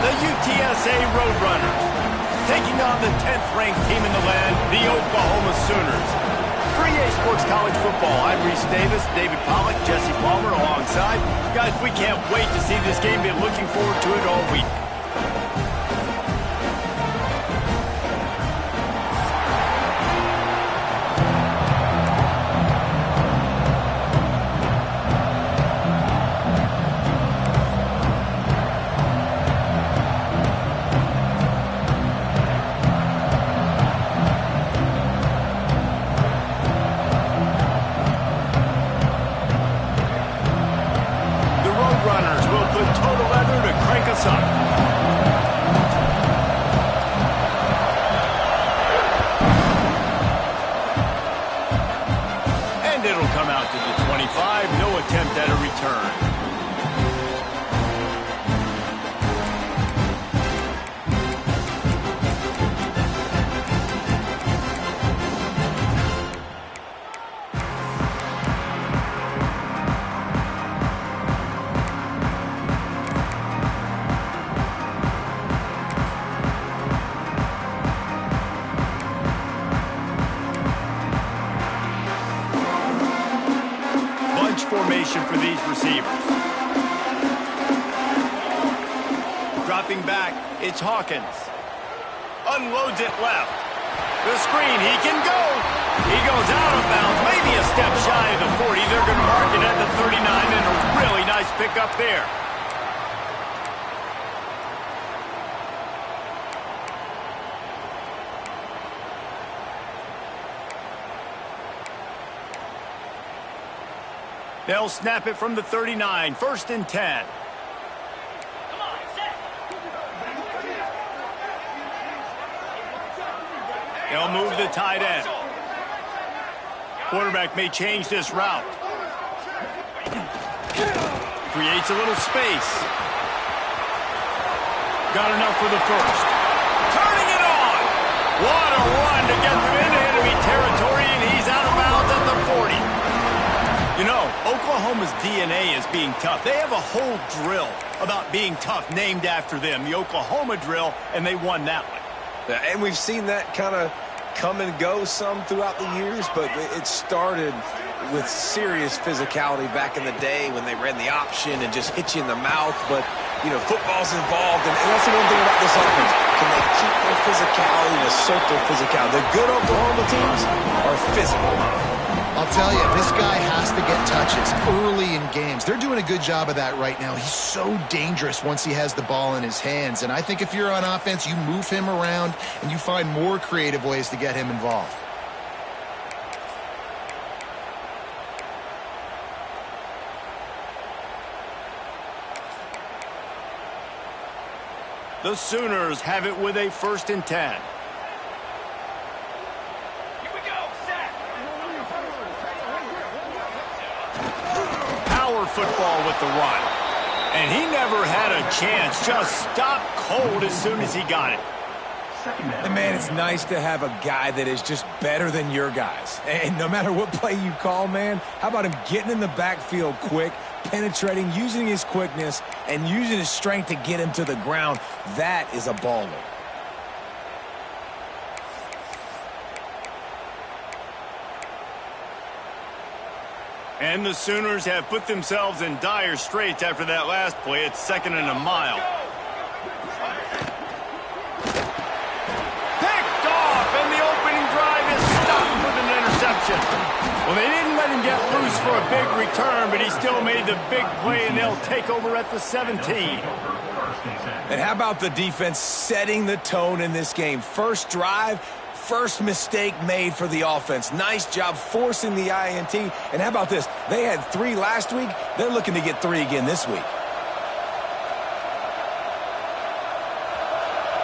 the UTSA Roadrunners, taking on the 10th-ranked team in the land, the Oklahoma Sooners. For EA Sports College Football, I'm Reese Davis, David Pollack, Jesse Palmer alongside. Guys, we can't wait to see this game. Been looking forward to it all week. And it'll come out to the 25. No attempt at a return. Formation for these receivers. Dropping back, it's Hawkins. Unloads it left. The screen, he can go. He goes out of bounds, maybe a step shy of the 40. They're going to mark it at the 39, and a really nice pickup there. They'll snap it from the 39, 1st and 10. They'll move the tight end. Quarterback may change this route. Creates a little space. Got enough for the first. Turning it on! What a run to get them into enemy territory, and he's out of bounds at the 40. You know, Oklahoma's DNA is being tough. They have a whole drill about being tough named after them, the Oklahoma drill, and they won that one. Yeah, and we've seen that kind of come and go some throughout the years, but it started with serious physicality back in the day when they ran the option and just hit you in the mouth. But, you know, football's involved, and that's the one thing about this offense. Can they keep their physicality and assert their physicality? The good Oklahoma teams are physical. I'll tell you, this guy has to get touches early in games. They're doing a good job of that right now. He's so dangerous once he has the ball in his hands. And I think if you're on offense, you move him around and you find more creative ways to get him involved. The Sooners have it with a 1st and 10. Football with the run. And he never had a chance. Just stopped cold as soon as he got it. And man, it's nice to have a guy that is just better than your guys. And no matter what play you call, man, how about him getting in the backfield quick, penetrating, using his quickness, and using his strength to get him to the ground. That is a baller. And the Sooners have put themselves in dire straits after that last play. It's 2nd and a mile. Picked off, and the opening drive is stopped with an interception. Well, they didn't let him get loose for a big return, but he still made the big play, and they'll take over at the 17. And how about the defense setting the tone in this game? First drive, first mistake made for the offense. Nice job forcing the INT. And how about this? They had 3 last week. They're looking to get 3 again this week.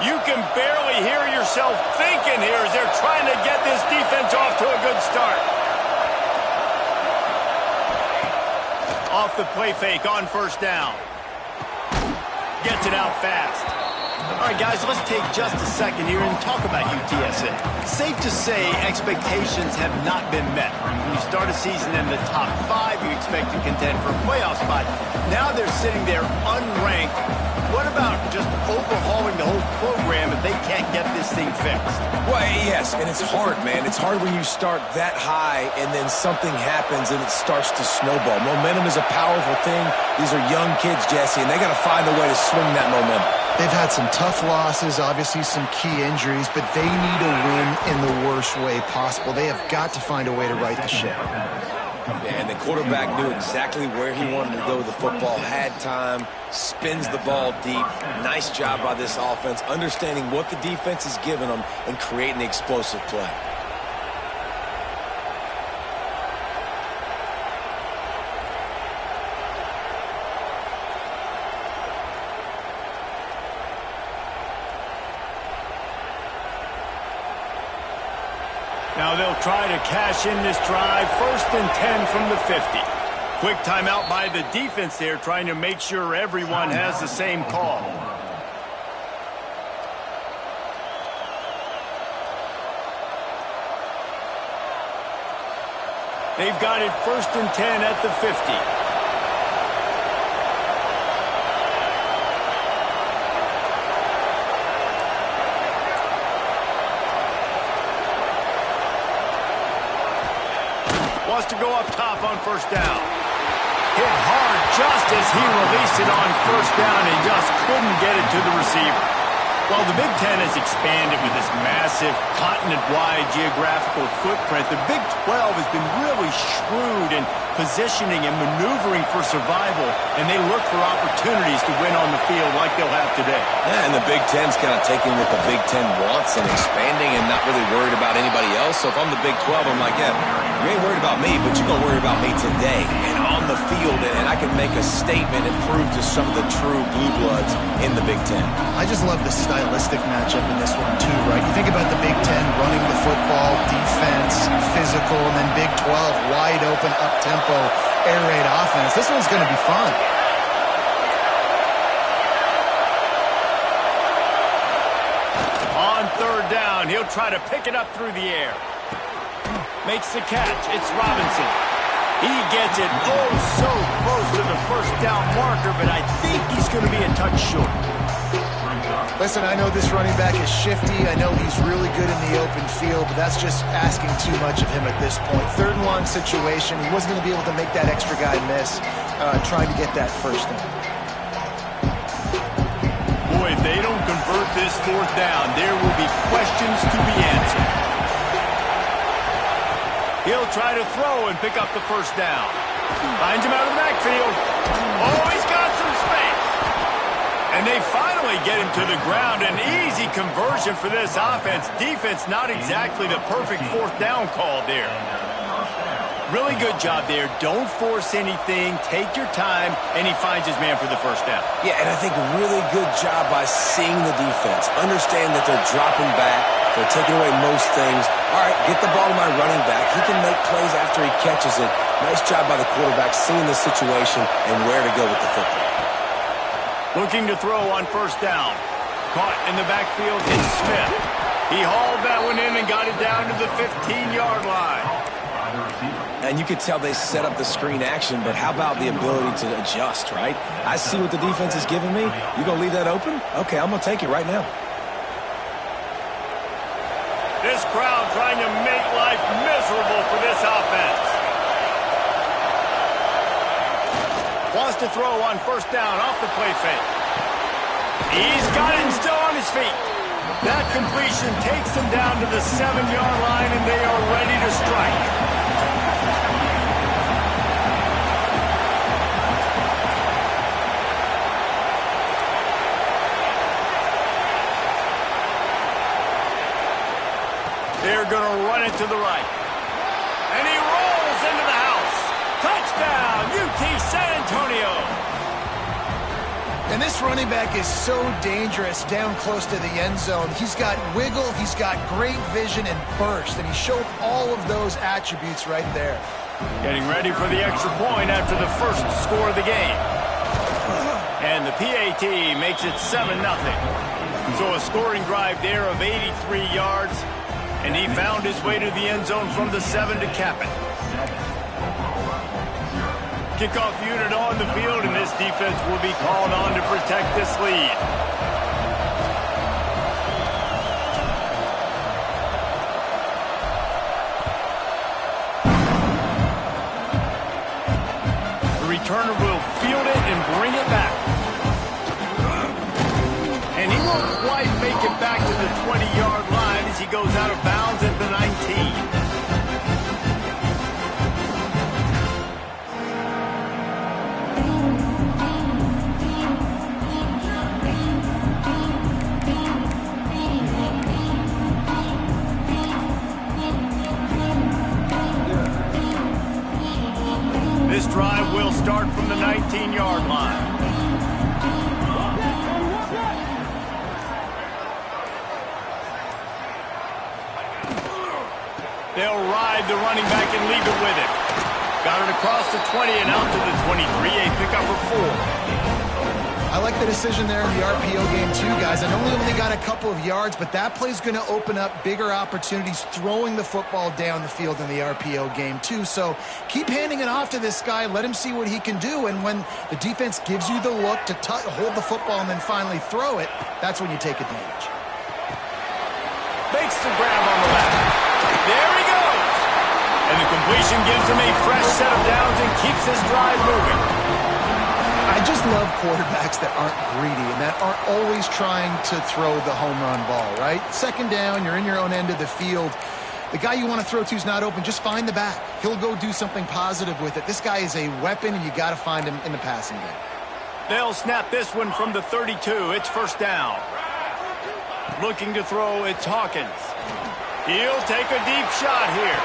You can barely hear yourself thinking here as they're trying to get this defense off to a good start. Off the play fake on 1st down. Gets it out fast. All right, guys, let's take just a second here and talk about UTSA. Safe to say expectations have not been met. When you start a season in the top 5, you expect to contend for a playoff spot. Now they're sitting there unranked. what about just overhauling the whole program if they can't get this thing fixed? Well, yes, and it's hard, man. It's hard when you start that high and then something happens and it starts to snowball. Momentum is a powerful thing. These are young kids, Jesse, and they got to find a way to swing that momentum. They've had some tough losses, obviously some key injuries, but they need a win in the worst way possible. They have got to find a way to right the ship. And the quarterback knew exactly where he wanted to go with the football, had time, spins the ball deep. Nice job by this offense, understanding what the defense is giving them and creating the explosive play. Now they'll try to cash in this drive. 1st and 10 from the 50. Quick timeout by the defense there, trying to make sure everyone has the same call. They've got it 1st and 10 at the 50. Wants to go up top on 1st down. Hit hard just as he released it on 1st down and just couldn't get it to the receiver. Well, the Big Ten has expanded with this massive continent-wide geographical footprint. The Big 12 has been really shrewd in positioning and maneuvering for survival, and they look for opportunities to win on the field like they'll have today. Yeah, and the Big Ten's kind of taking what the Big Ten wants and expanding and not really worried about anybody else. So if I'm the Big 12, I'm like, yeah, you ain't worried about me, but you're going to worry about me today and on the field, and I can make a statement and prove to some of the true blue bloods in the Big Ten. I just love the stylistic matchup in this one too, right? You think about the Big Ten running the football, defense, physical, and then Big 12 wide open, up-tempo, air raid offense. This one's going to be fun. On 3rd down, he'll try to pick it up through the air. Makes the catch. It's Robinson. He gets it so close to the 1st down marker, but I think he's going to be a touch short. Listen, I know this running back is shifty. I know he's really good in the open field, but that's just asking too much of him at this point. 3rd and long situation. He wasn't going to be able to make that extra guy miss, trying to get that 1st down. Boy, if they don't convert this 4th down, there will be questions to be answered. He'll try to throw and pick up the 1st down. Finds him out of the backfield. Oh, he's got some space. And they finally get him to the ground. An easy conversion for this offense. Defense, not exactly the perfect 4th down call there. Really good job there. Don't force anything. Take your time. And he finds his man for the 1st down. Yeah, and I think really good job by seeing the defense. Understand that they're dropping back. They're taking away most things. All right, get the ball to my running back. He can make plays after he catches it. Nice job by the quarterback seeing the situation and where to go with the football. Looking to throw on 1st down. Caught in the backfield, it's Smith. He hauled that one in and got it down to the 15-yard line. And you could tell they set up the screen action, but how about the ability to adjust, right? I see what the defense is giving me. You going to leave that open? Okay, I'm going to take it right now. This crowd trying to make life miserable for this offense. Wants to throw on 1st down off the play fake. He's got it and still on his feet. That completion takes them down to the 7-yard line, and they are ready to strike. They're going to run it to the right. And he rolls into the house. Touchdown, UT San Antonio. And this running back is so dangerous down close to the end zone. He's got wiggle, he's got great vision and burst, and he showed all of those attributes right there. Getting ready for the extra point after the 1st score of the game. And the PAT makes it 7-0. So a scoring drive there of 83 yards. And he found his way to the end zone from the 7 to cap it. Kickoff unit on the field, and this defense will be called on to protect this lead. The returner will field it and bring it back. And he won't quite make it back to the 20-yard line as he goes out of bounds at the 19. This drive will start from the 19-yard line. They'll ride the running back and leave it with him. Got it across the 20 and out to the 23, a pickup for 4. I like the decision there in the RPO game too, guys. I know we only got a couple of yards, but that play's going to open up bigger opportunities throwing the football down the field in the RPO game too. So keep handing it off to this guy. Let him see what he can do. And when the defense gives you the look to hold the football and then finally throw it, that's when you take advantage. Makes the grab on the left. There he goes. And the completion gives him a fresh set of downs and keeps this drive moving. I just love quarterbacks that aren't greedy and that aren't always trying to throw the home run ball, right? Second down, you're in your own end of the field. The guy you want to throw to is not open. Just find the back. He'll go do something positive with it. This guy is a weapon, and you got to find him in the passing game. They'll snap this one from the 32. It's first down. Looking to throw, it's Hawkins. He'll take a deep shot here.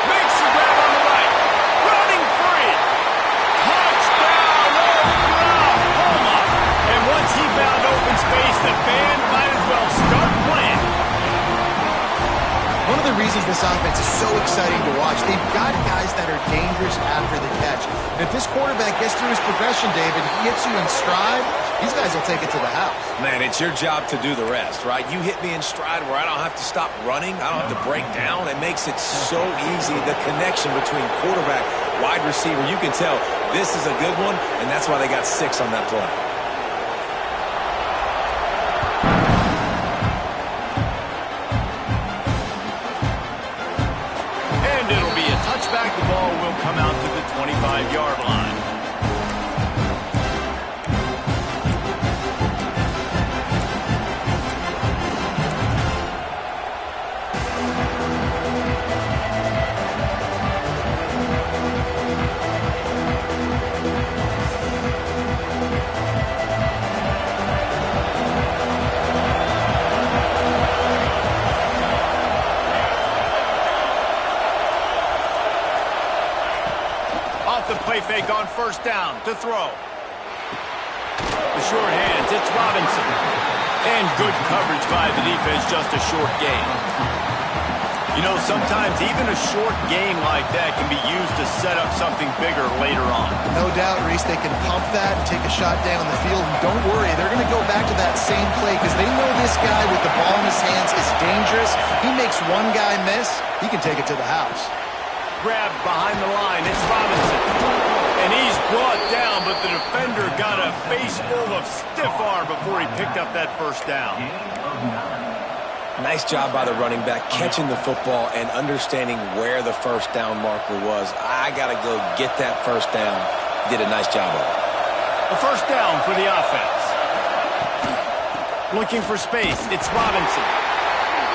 Makes the grab on the right. Running free. Touchdown, Oklahoma. And once he found open space, the band might as well start playing. One of the reasons this offense is so exciting to watch, they've got guys that are dangerous after the catch. And if this quarterback gets through his progression, David, he hits you in stride, these guys will take it to the house. Man, it's your job to do the rest, right? You hit me in stride where I don't have to stop running. I don't have to break down. It makes it so easy. The connection between quarterback, wide receiver, you can tell this is a good one, and that's why they got 6 on that play. It'll be a touchback. The ball will come out to the 25-yard line. The play fake on first down to throw. The short hands, it's Robinson. And good coverage by the defense, just a short gain. You know, sometimes even a short gain like that can be used to set up something bigger later on. No doubt, Reese, they can pump that and take a shot down the field. And don't worry, they're going to go back to that same play because they know this guy with the ball in his hands is dangerous. He makes one guy miss, he can take it to the house. Grab behind the line, it's Robinson. And he's brought down, but the defender got a face full of stiff arm before he picked up that first down. Nice job by the running back, catching the football and understanding where the first down marker was. I got to go get that first down. Did a nice job of it. A first down for the offense. Looking for space, it's Robinson.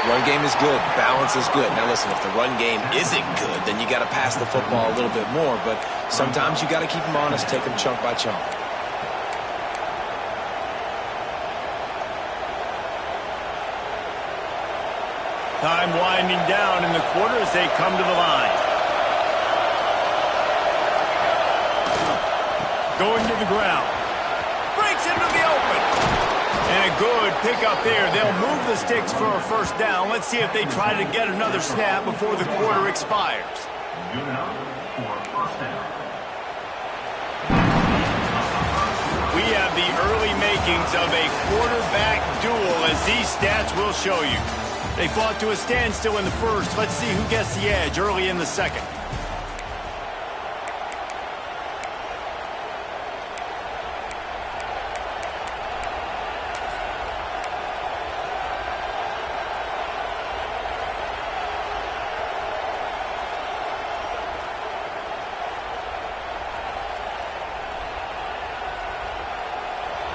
Run game is good. Balance is good. Now listen, if the run game isn't good, then you got to pass the football a little bit more. But sometimes you got to keep them honest, take them chunk by chunk. Time winding down in the quarter as they come to the line. Going to the ground. Breaks into the open. And a good pickup there. They'll move the sticks for a first down. Let's see if they try to get another snap before the quarter expires. We have the early makings of a quarterback duel, as these stats will show you. They fought to a standstill in the first. Let's see who gets the edge early in the second.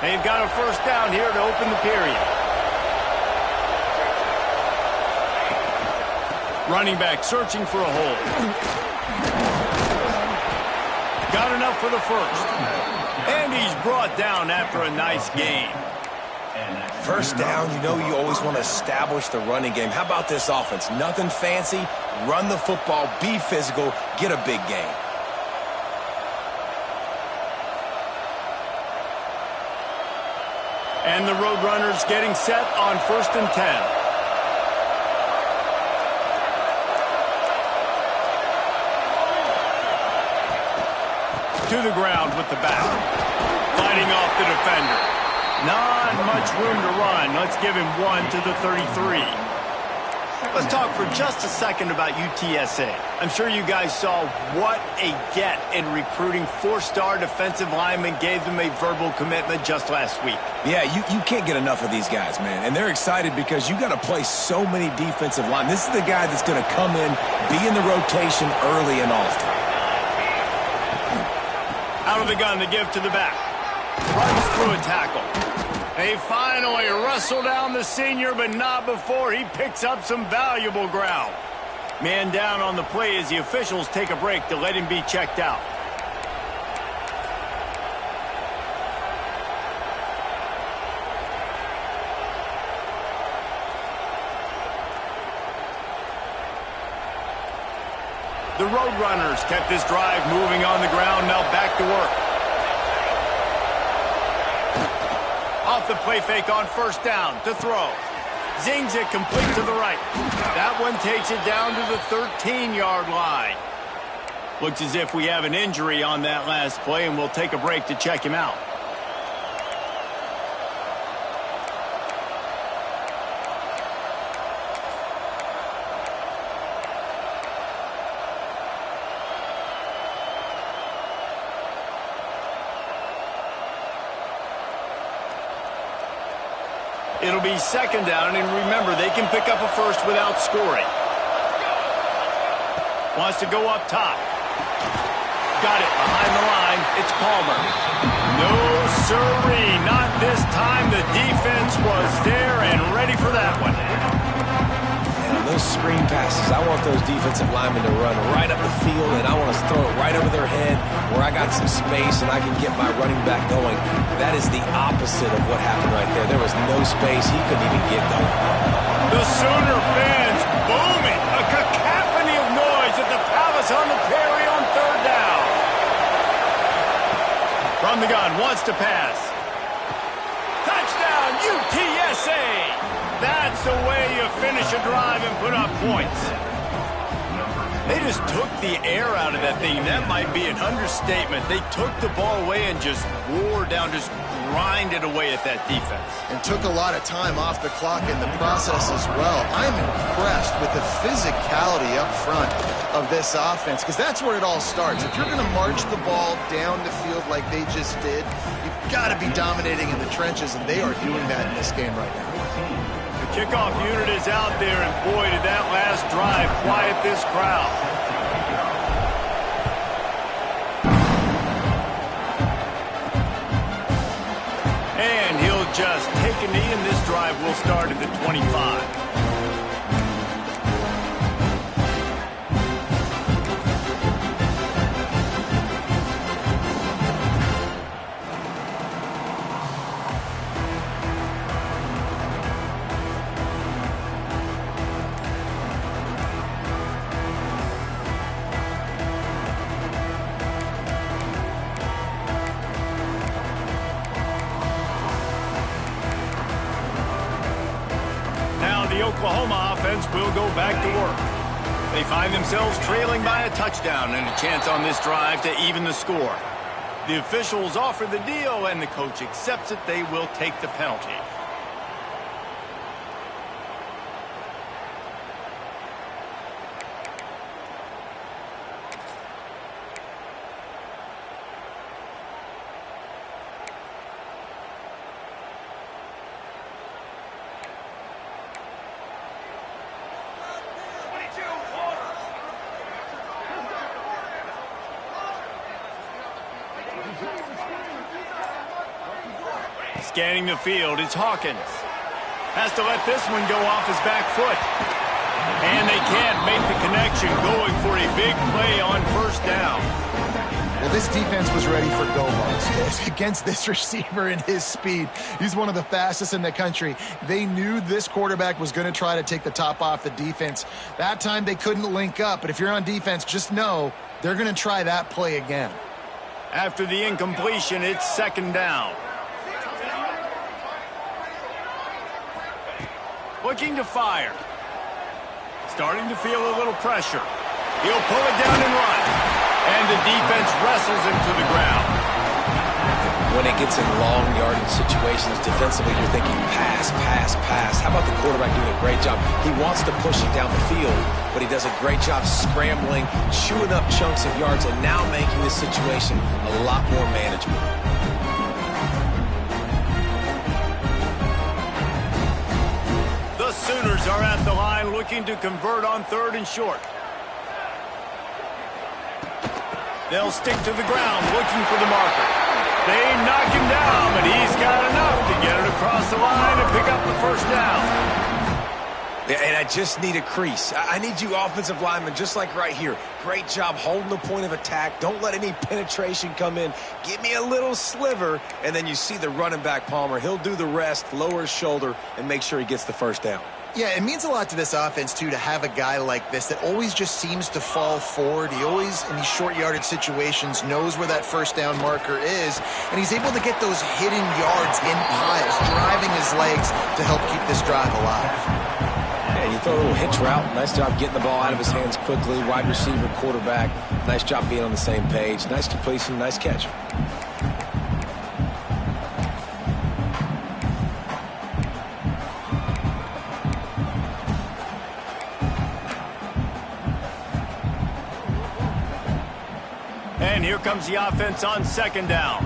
They've got a first down here to open the period. Running back searching for a hole. Got enough for the first. And he's brought down after a nice gain. First down, you know you always want to establish the running game. How about this offense? Nothing fancy. Run the football, be physical, get a big gain. And the Roadrunners getting set on 1st and 10. To the ground with the back. Fighting off the defender. Not much room to run. Let's give him 1 to the 33. Let's talk for just a second about UTSA. I'm sure you guys saw what a get in recruiting 4-star defensive linemen gave them a verbal commitment just last week. Yeah, you can't get enough of these guys, man. And they're excited because you got to play so many defensive line. This is the guy that's going to come in, be in the rotation early and often. Out of the gun to give to the back. Runs through a tackle. They finally wrestle down the senior, but not before he picks up some valuable ground. Man down on the play as the officials take a break to let him be checked out. The Roadrunners kept this drive moving on the ground, now back to work. Off the play fake on 1st down to throw. Zings it complete to the right. That one takes it down to the 13-yard line. Looks as if we have an injury on that last play, and we'll take a break to check him out. It'll be 2nd down, and remember, they can pick up a first without scoring. Wants to go up top. Got it behind the line. It's Palmer. No, sirree, not this time. The defense was there and ready for that one. And on those screen passes, I want those defensive linemen to run right up the field, and I want to throw it right over their head where I got some space and I can get my running back going. That is the opposite of what happened right there. There was no space. He couldn't even get going. The Sooner fans booming. A cacophony of noise at the Palace on the Prairie on 3rd down. From the gun, wants to pass. Touchdown, UTSA! That's the way you finish a drive and put up points. They just took the air out of that thing. That might be an understatement. They took the ball away and just wore down, just grinded away at that defense. And took a lot of time off the clock in the process as well. I'm impressed with the physicality up front of this offense, because that's where it all starts. If you're going to march the ball down the field like they just did, you've got to be dominating in the trenches, and they are doing that in this game right now. The kickoff unit is out there, and boy, did that last drive quiet this crowd. And he'll just take a knee, and this drive will start at the 25. The Oklahoma offense will go back to work. They find themselves trailing by a touchdown and a chance on this drive to even the score. The officials offer the deal, and the coach accepts it. They will take the penalty. Scanning the field, it's Hawkins. Has to let this one go off his back foot. And they can't make the connection, going for a big play on first down. Well, this defense was ready for go-balls against this receiver and his speed. He's one of the fastest in the country. They knew this quarterback was going to try to take the top off the defense. That time they couldn't link up, but if you're on defense, just know they're going to try that play again. After the incompletion, it's second down. Looking to fire. Starting to feel a little pressure. He'll pull it down and run. And the defense wrestles him to the ground. When it gets in long yardage situations, defensively, you're thinking pass, pass, pass. How about the quarterback doing a great job? He wants to push it down the field, but he does a great job scrambling, chewing up chunks of yards, and now making this situation a lot more manageable. The Sooners are at the line looking to convert on 3rd and short. They'll stick to the ground looking for the marker. They knock him down, but he's got enough to get it across the line and pick up the first down. Yeah, and I just need a crease. I need you offensive linemen, just like right here. Great job holding the point of attack. Don't let any penetration come in. Give me a little sliver, and then you see the running back, Palmer. He'll do the rest, lower his shoulder, and make sure he gets the first down. Yeah, it means a lot to this offense, too, to have a guy like this that always just seems to fall forward. He always, in these short yardage situations, knows where that first down marker is, and he's able to get those hidden yards in piles, driving his legs to help keep this drive alive. And you throw a little hitch route. Nice job getting the ball out of his hands quickly. Wide receiver, quarterback. Nice job being on the same page. Nice completion, nice catch. And here comes the offense on second down.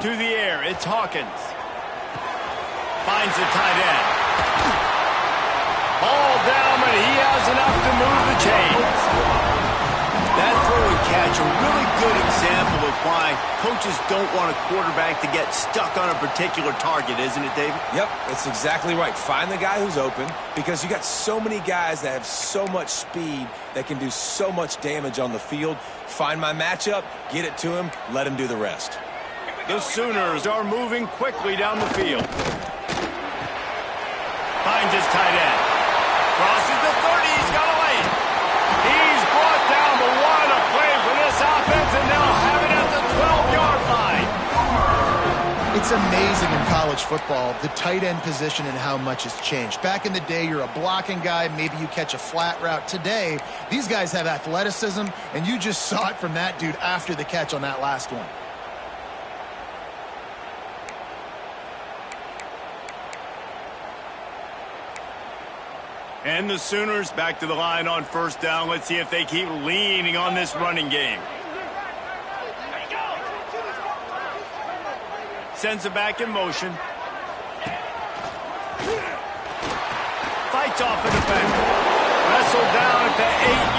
To the air, it's Hawkins. Finds the tight end. Ball down, but he has enough to move the chains. That throw and catch, a really good example of why coaches don't want a quarterback to get stuck on a particular target, isn't it, David? Yep, it's exactly right. Find the guy who's open, because you got so many guys that have so much speed that can do so much damage on the field. Find my matchup, get it to him, let him do the rest. The Sooners are moving quickly down the field. Finds his tight end. Crosses the 30, he's got to lay it. He's brought down, but what a play for this offense, and they'll have it at the 12-yard line. It's amazing in college football, the tight end position and how much has changed. Back in the day, you're a blocking guy, maybe you catch a flat route. Today, these guys have athleticism, and you just saw it from that dude after the catch on that last one. And the Sooners back to the line on first down. Let's see if they keep leaning on this running game. Sends it back in motion. Fights off a defender. Wrestled down at the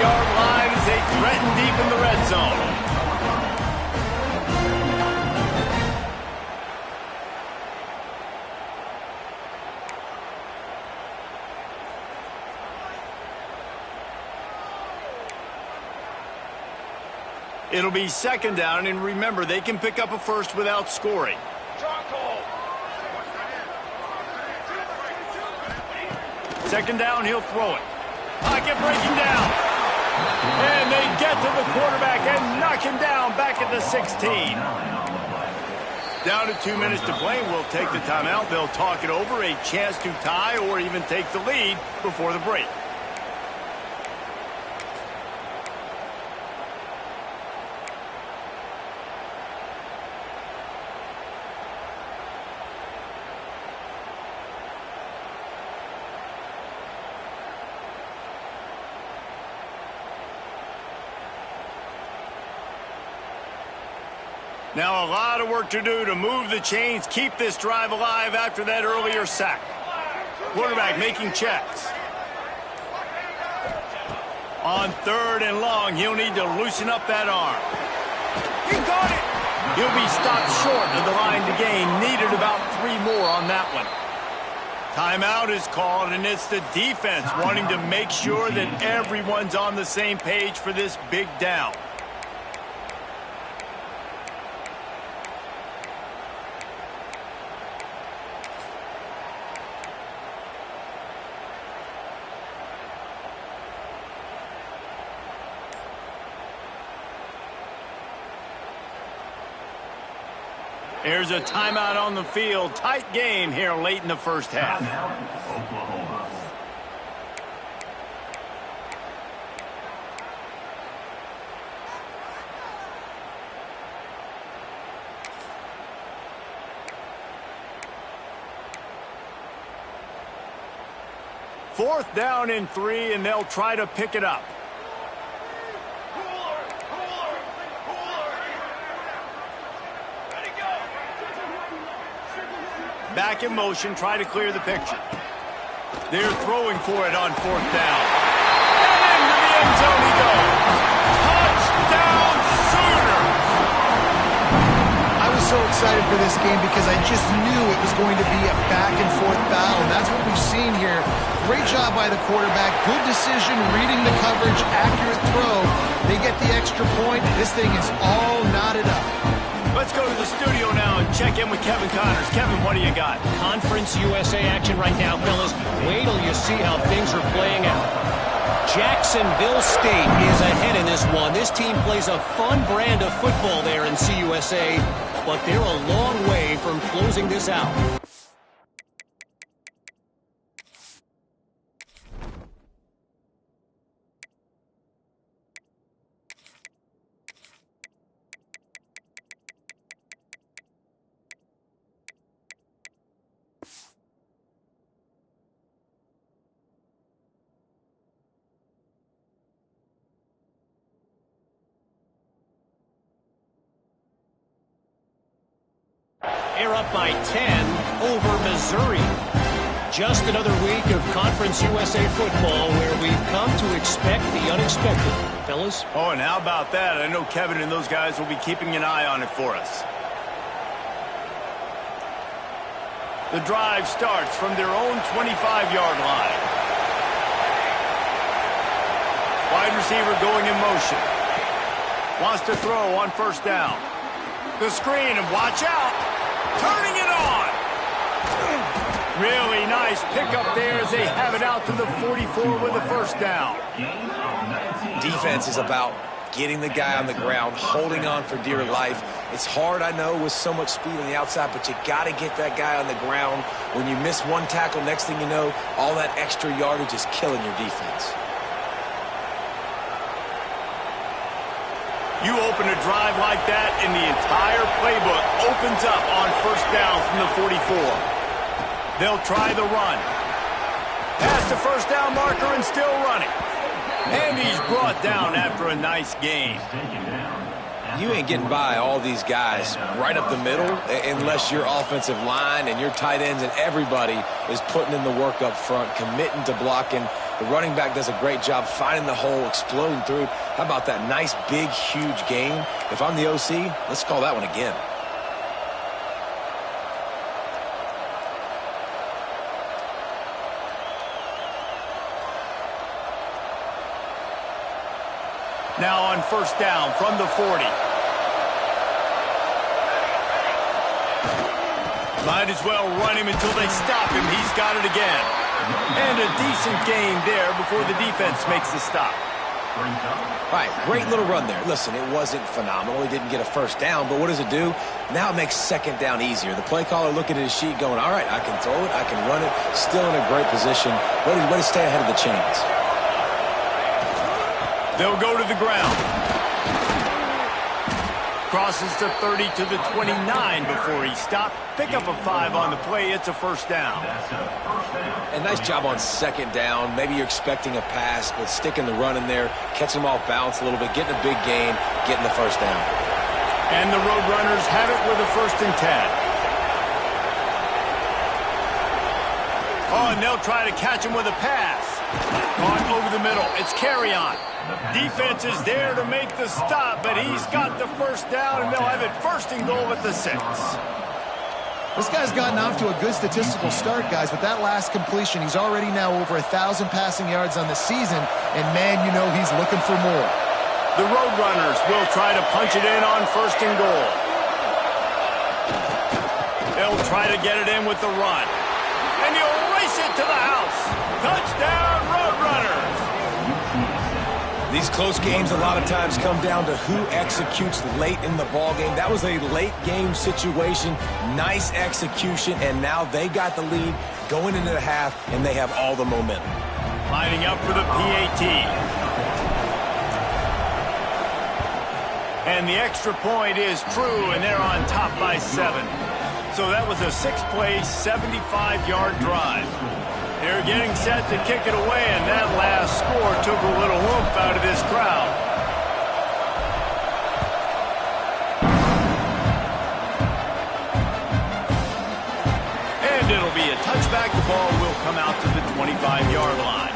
8-yard line as they threaten deep in the red zone. It'll be second down, and remember, they can pick up a first without scoring. Second down, he'll throw it. Pocket breaking down. And they get to the quarterback and knock him down back at the 16. Down to 2 minutes to play. We'll take the timeout. They'll talk it over, a chance to tie or even take the lead before the break. Now a lot of work to do to move the chains, keep this drive alive after that earlier sack. Quarterback making checks. On 3rd and long, he'll need to loosen up that arm. He got it! He'll be stopped short of the line to gain. Needed about 3 more on that one. Timeout is called, and it's the defense wanting to make sure that everyone's on the same page for this big down. Here's a timeout on the field. Tight game here late in the first half. Oklahoma. Fourth down and 3, and they'll try to pick it up. Back in motion, try to clear the picture. They're throwing for it on 4th down. And into the end zone he goes. Touchdown Sooner! I was so excited for this game because I just knew it was going to be a back-and-forth battle. And that's what we've seen here. Great job by the quarterback. Good decision, reading the coverage, accurate throw. They get the extra point. This thing is all knotted up. Let's go to the studio now and check in with Kevin Connors. Kevin, what do you got? Conference USA action right now, fellas. Wait till you see how things are playing out. Jacksonville State is ahead in this one. This team plays a fun brand of football there in CUSA, but they're a long way from closing this out. They're up by 10 over Missouri. Just another week of Conference USA football where we've come to expect the unexpected. Fellas? Oh, and how about that? I know Kevin and those guys will be keeping an eye on it for us. The drive starts from their own 25-yard line. Wide receiver going in motion. Wants to throw on 1st down. The screen, and watch out. Turning it on. Really nice pickup there as they have it out to the 44 with a 1st down. Defense is about getting the guy on the ground, holding on for dear life. It's hard, I know, with so much speed on the outside, but you got to get that guy on the ground. When you miss one tackle, next thing you know, all that extra yardage is killing your defense. You open a drive like that, and the entire playbook opens up on 1st down from the 44. They'll try the run. Past the 1st down marker and still running. And he's brought down after a nice gain. You ain't getting by all these guys right up the middle unless your offensive line and your tight ends and everybody is putting in the work up front, committing to blocking. The running back does a great job finding the hole, exploding through. How about that nice, big, huge gain? If I'm the OC, let's call that one again. Now on 1st down from the 40. Might as well run him until they stop him. He's got it again. And a decent gain there before the defense makes the stop. All right, great little run there. Listen, it wasn't phenomenal. He didn't get a 1st down, but what does it do? Now it makes 2nd down easier. The play caller looking at his sheet going, all right, I can throw it, I can run it. Still in a great position. Way to stay ahead of the chains. They'll go to the ground. Crosses to 30 to the 29 before he stopped. Pick up a 5 on the play. It's a 1st down. And nice job on 2nd down. Maybe you're expecting a pass, but sticking the run in there, catching them off balance a little bit, getting a big gain, getting the 1st down. And the Roadrunners have it with a 1st and 10. Oh, and they'll try to catch him with a pass. Caught over the middle. It's carry on. Defense is there to make the stop, but he's got the first down, and they'll have it first and goal at the 6. This guy's gotten off to a good statistical start, guys. With that last completion, he's already now over 1,000 passing yards on the season, and man, you know he's looking for more. The Roadrunners will try to punch it in on first and goal. They'll try to get it in with the run. And you'll race it to the house. Touchdown, Roadrunners! These close games a lot of times come down to who executes late in the ball game. That was a late game situation. Nice execution, and now they got the lead going into the half, and they have all the momentum. Lining up for the PAT. And the extra point is true, and they're on top by 7. So that was a 6-play, 75-yard drive. They're getting set to kick it away, and that last score took a little oomph out of this crowd. And it'll be a touchback. The ball will come out to the 25-yard line.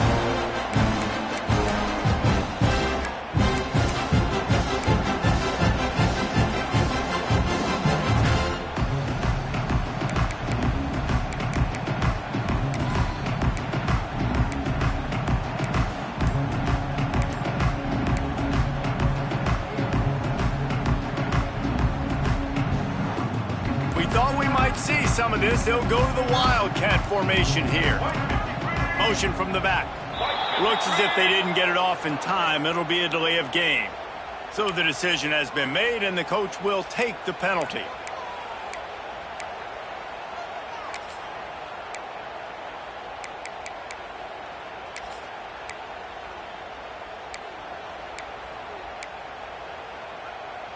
See some of this. They'll go to the Wildcat formation here. Motion from the back. Looks as if they didn't get it off in time. It'll be a delay of game. So the decision has been made, and the coach will take the penalty.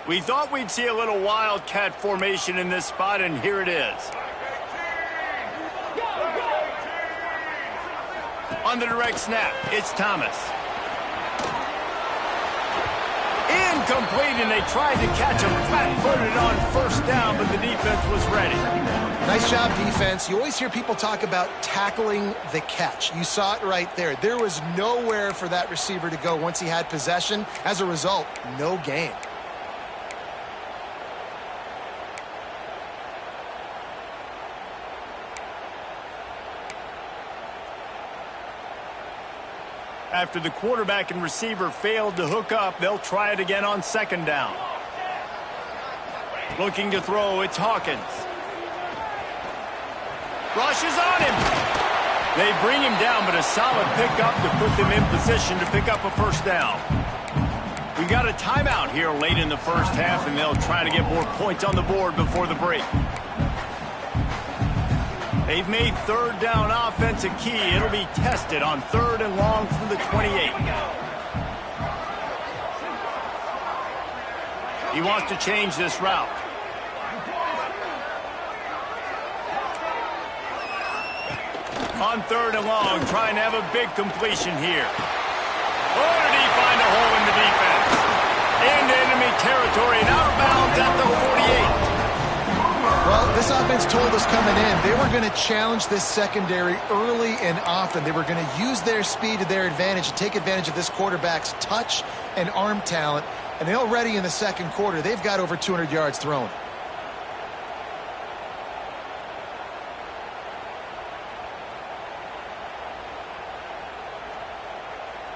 We thought we'd see a little Wildcat formation in this spot, and here it is. On the direct snap, it's Thomas. Incomplete, and they tried to catch him flat-footed on first down, but the defense was ready. Nice job, defense. You always hear people talk about tackling the catch. You saw it right there. There was nowhere for that receiver to go once he had possession. As a result, no gain. After the quarterback and receiver failed to hook up, they'll try it again on second down. Looking to throw, it's Hawkins. Rushes on him. They bring him down, but a solid pickup to put them in position to pick up a first down. We got a timeout here late in the first half, and they'll try to get more points on the board before the break. They've made third down offense a key. It'll be tested on third and long from the 28. He wants to change this route. On third and long, trying to have a big completion here. Oh, did he find a hole in the defense? Into enemy territory and out of bounds at the 48. Well, this offense told us coming in they were going to challenge this secondary early and often. They were going to use their speed to their advantage and take advantage of this quarterback's touch and arm talent. And already in the second quarter, they've got over 200 yards thrown.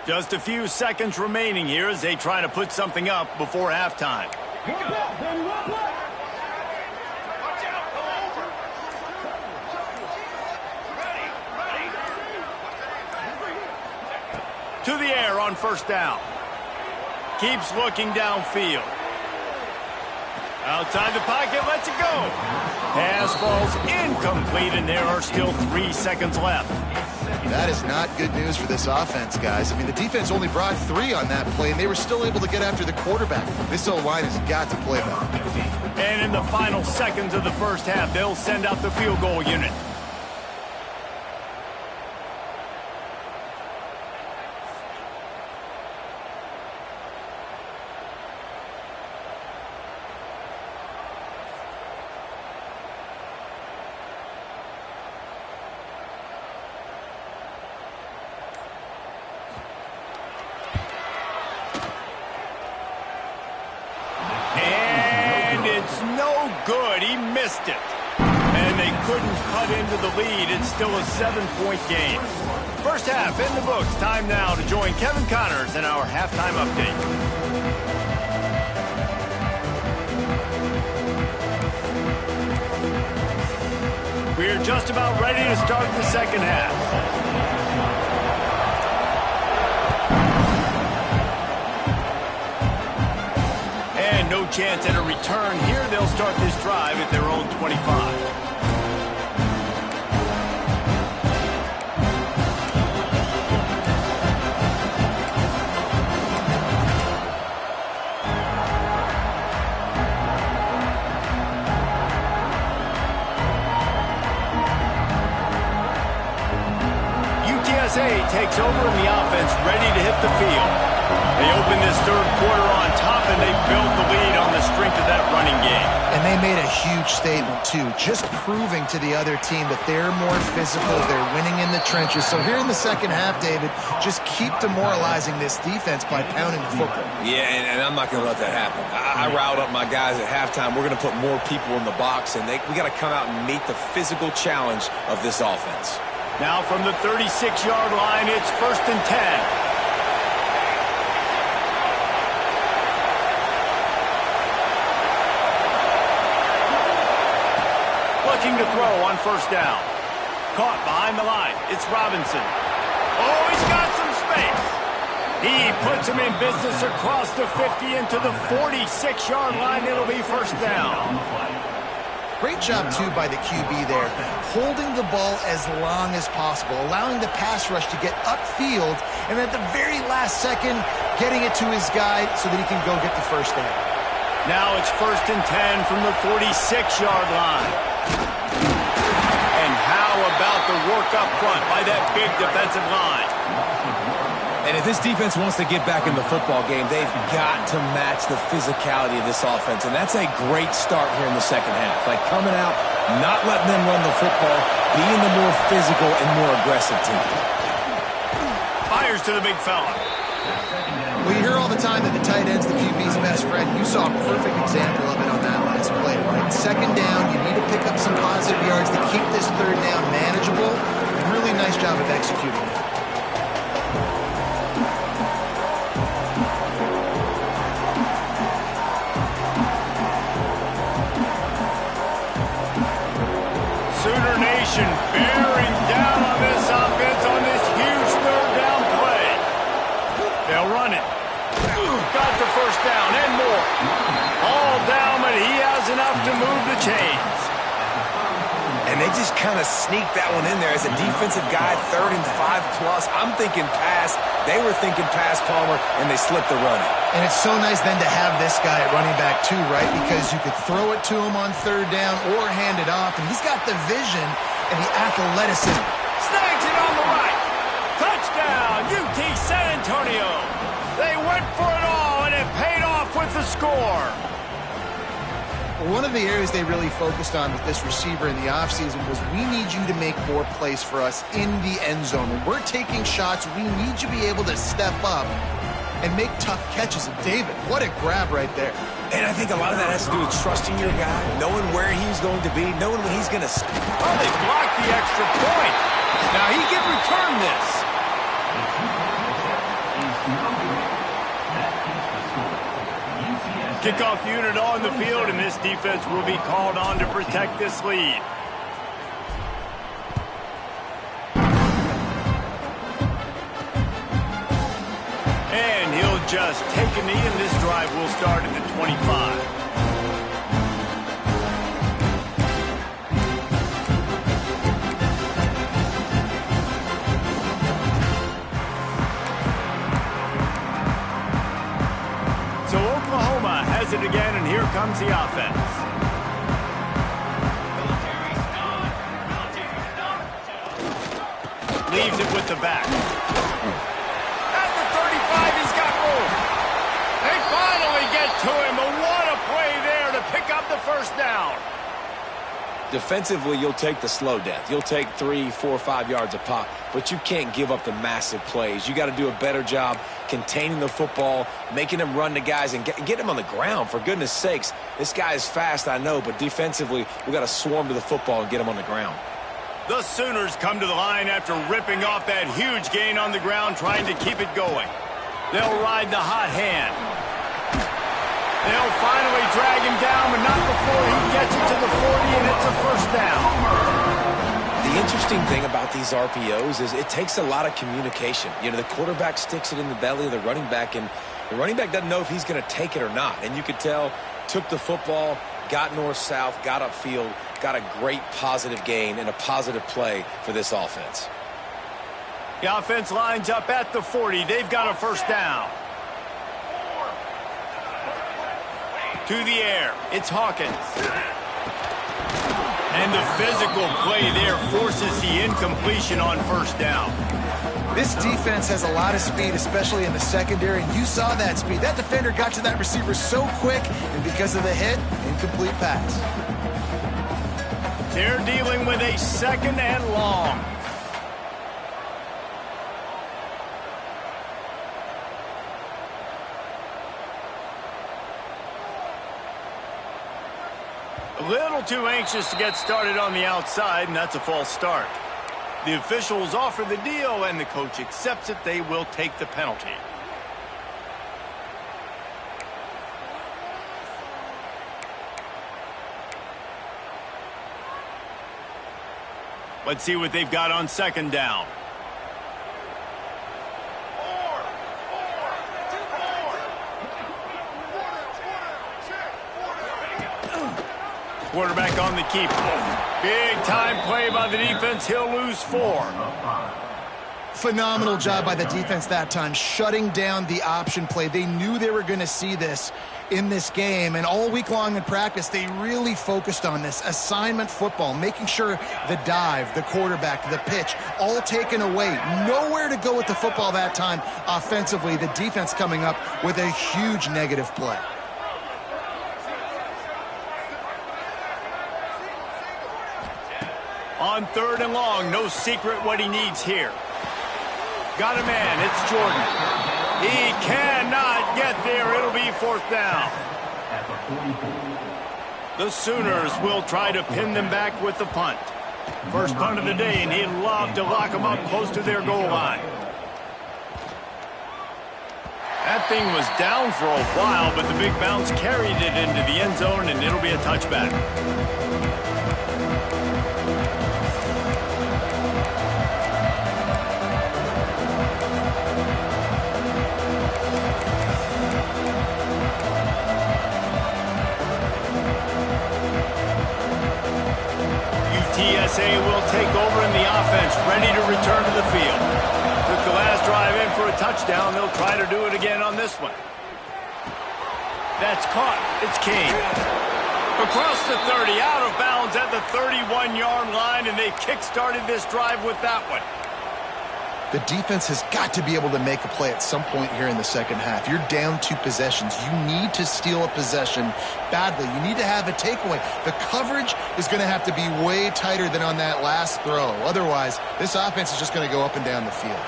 Just a few seconds remaining here as they try to put something up before halftime. To the air on first down. Keeps looking downfield. Outside the pocket, lets it go. Pass falls incomplete, and there are still 3 seconds left. That is not good news for this offense, guys. I mean, the defense only brought 3 on that play, and they were still able to get after the quarterback. This O-line has got to play better. And in the final seconds of the first half, they'll send out the field goal unit. good. He missed it. And they couldn't cut into the lead. It's still a 7-point game. First half in the books. Time now to join Kevin Connors in our halftime update. We're just about ready to start the second half. And no chance at a return here. They'll start this drive at their own 25. UTSA takes over in the offense, ready to hit the field. They open this third quarter on top, and they built the lead on the strength of that running game. And they made a huge statement, too, just proving to the other team that they're more physical, they're winning in the trenches. So here in the second half, David, just keep demoralizing this defense by pounding the football. Yeah, and I'm not going to let that happen. I riled up my guys at halftime. We're going to put more people in the box, and we got to come out and meet the physical challenge of this offense. Now from the 36-yard line, it's 1st and 10. Looking to throw on 1st down. Caught behind the line. It's Robinson. Oh, he's got some space. He puts him in business across the 50 into the 46-yard line. It'll be 1st down. Great job, too, by the QB there, holding the ball as long as possible, allowing the pass rush to get upfield, and at the very last second, getting it to his guy so that he can go get the 1st down. Now it's 1st and 10 from the 46-yard line. And how about the work up front by that big defensive line? And if this defense wants to get back in the football game, they've got to match the physicality of this offense. And that's a great start here in the second half. Like coming out, not letting them run the football, being the more physical and more aggressive team. Fires to the big fella. Well, you hear all the time that the tight end's the QB's best friend. You saw a perfect example of it on that last play, right? Second down, you need to pick up some positive yards to keep this 3rd down manageable. Really nice job of executing it. Sooner Nation bearing down on this offense on this huge 3rd down play. They'll run it. Got the 1st down and more. All down, but he has enough to move the chains. And they just kind of sneaked that one in there as a defensive guy, 3rd and 5+. I'm thinking pass. They were thinking pass, Palmer, and they slipped the running. And it's so nice then to have this guy at running back too, right? Because you could throw it to him on 3rd down or hand it off, and he's got the vision and the athleticism. Snags it on the right. Touchdown, UT San Antonio. They went for it all, and it paid off with the score. One of the areas they really focused on with this receiver in the offseason was we need you to make more plays for us in the end zone. When we're taking shots, we need you to be able to step up and make tough catches. And David, what a grab right there. And I think a lot of that has to do with trusting your guy, knowing where he's going to be, knowing when he's going to... Oh, they blocked the extra point. Now he can return this. Kickoff unit on the field, and this defense will be called on to protect this lead. And he'll just take a knee, and this drive will start at the 25. So Oklahoma has it again, and here comes the offense. Leaves it with the back. At the 35, he's got room. They finally get to him, but what a play there to pick up the 1st down. Defensively, you'll take the slow death. You'll take 3, 4, 5 yards a pop, but you can't give up the massive plays. You got to do a better job containing the football, making them run to guys, and get them on the ground, for goodness sakes. This guy is fast, I know, but defensively, we got to swarm to the football and get him on the ground. The Sooners come to the line after ripping off that huge gain on the ground, trying to keep it going. They'll ride the hot hand. They'll finally drag him down, but not before he gets it to the 40, and it's a first down. The interesting thing about these RPOs is it takes a lot of communication. You know, the quarterback sticks it in the belly of the running back, and the running back doesn't know if he's going to take it or not. And you could tell, took the football, got north-south, got upfield, got a great positive gain and a positive play for this offense. The offense lines up at the 40. They've got a first down. To the air, it's Hawkins. And the physical play there forces the incompletion on first down. This defense has a lot of speed, especially in the secondary, and you saw that speed. That defender got to that receiver so quick, and because of the hit, incomplete pass. They're dealing with a second and long. A little too anxious to get started on the outside, and that's a false start. The officials offer the deal, and the coach accepts it. They will take the penalty. Let's see what they've got on second down. Quarterback on the keeper. Big time play by the defense. He'll lose 4. Phenomenal job by the defense that time, shutting down the option play. They knew they were going to see this in this game, and all week long in practice, they really focused on this assignment football, making sure the dive, the quarterback, the pitch, all taken away. Nowhere to go with the football that time offensively. The defense coming up with a huge negative play. On third and long, no secret what he needs here. Got a man, it's Jordan. He cannot get there. It'll be fourth down. The Sooners will try to pin them back with the punt. First punt of the day, and he'd love to lock them up close to their goal line. That thing was down for a while, but the big bounce carried it into the end zone, and it'll be a touchback. UTSA will take over in the offense, ready to return to the field. Took the last drive in for a touchdown. They'll try to do it again on this one. That's caught. It's Kane. Across the 30, out of bounds at the 31-yard line, and they kick-started this drive with that one. The defense has got to be able to make a play at some point here in the second half. You're down 2 possessions. You need to steal a possession badly. You need to have a takeaway. The coverage is going to have to be way tighter than on that last throw. Otherwise, this offense is just going to go up and down the field.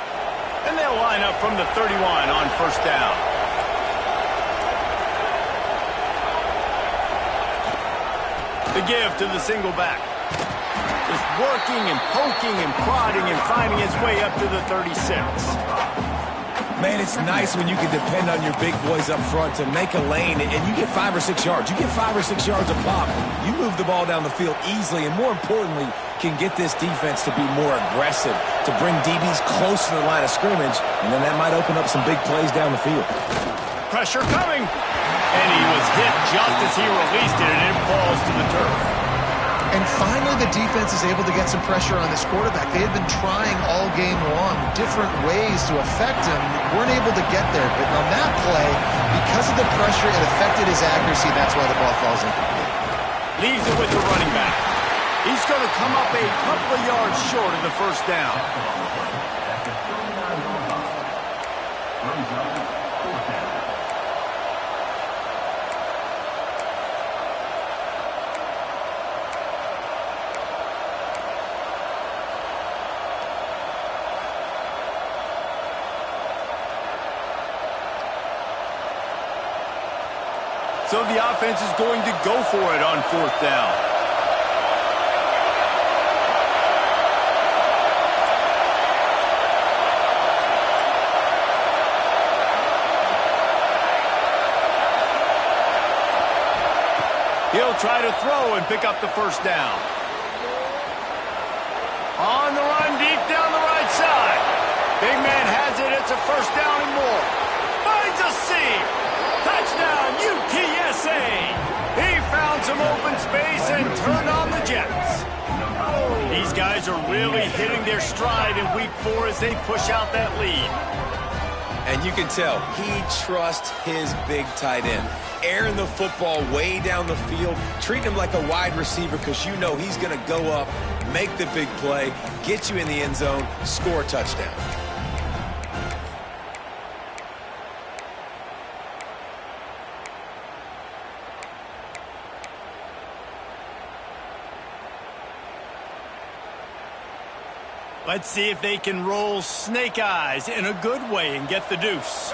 And they'll line up from the 31 on first down. The give to the single back. Just working and poking and prodding and finding his way up to the 36. Man, it's nice when you can depend on your big boys up front to make a lane, and you get 5 or 6 yards. You get 5 or 6 yards a pop. You move the ball down the field easily, and more importantly, can get this defense to be more aggressive, to bring DBs close to the line of scrimmage, and then that might open up some big plays down the field. Pressure coming. And he was hit just as he released it, and it falls to the turf. And finally, the defense is able to get some pressure on this quarterback. They had been trying all game long, different ways to affect him. Weren't able to get there. But on that play, because of the pressure, it affected his accuracy. That's why the ball falls incomplete. Leaves it with the running back. He's going to come up a couple of yards short of the first down. So the offense is going to go for it on 4th down. He'll try to throw and pick up the 1st down. On the run, deep down the right side. Big man has it. It's a 1st down and more. Finds a seam. Touchdown, UTSA. He found some open space and turned on the Jets. These guys are really hitting their stride in week 4 as they push out that lead. And you can tell he trusts his big tight end. Airing the football way down the field, treating him like a wide receiver because you know he's going to go up, make the big play, get you in the end zone, score a touchdown. Let's see if they can roll snake eyes in a good way and get the deuce.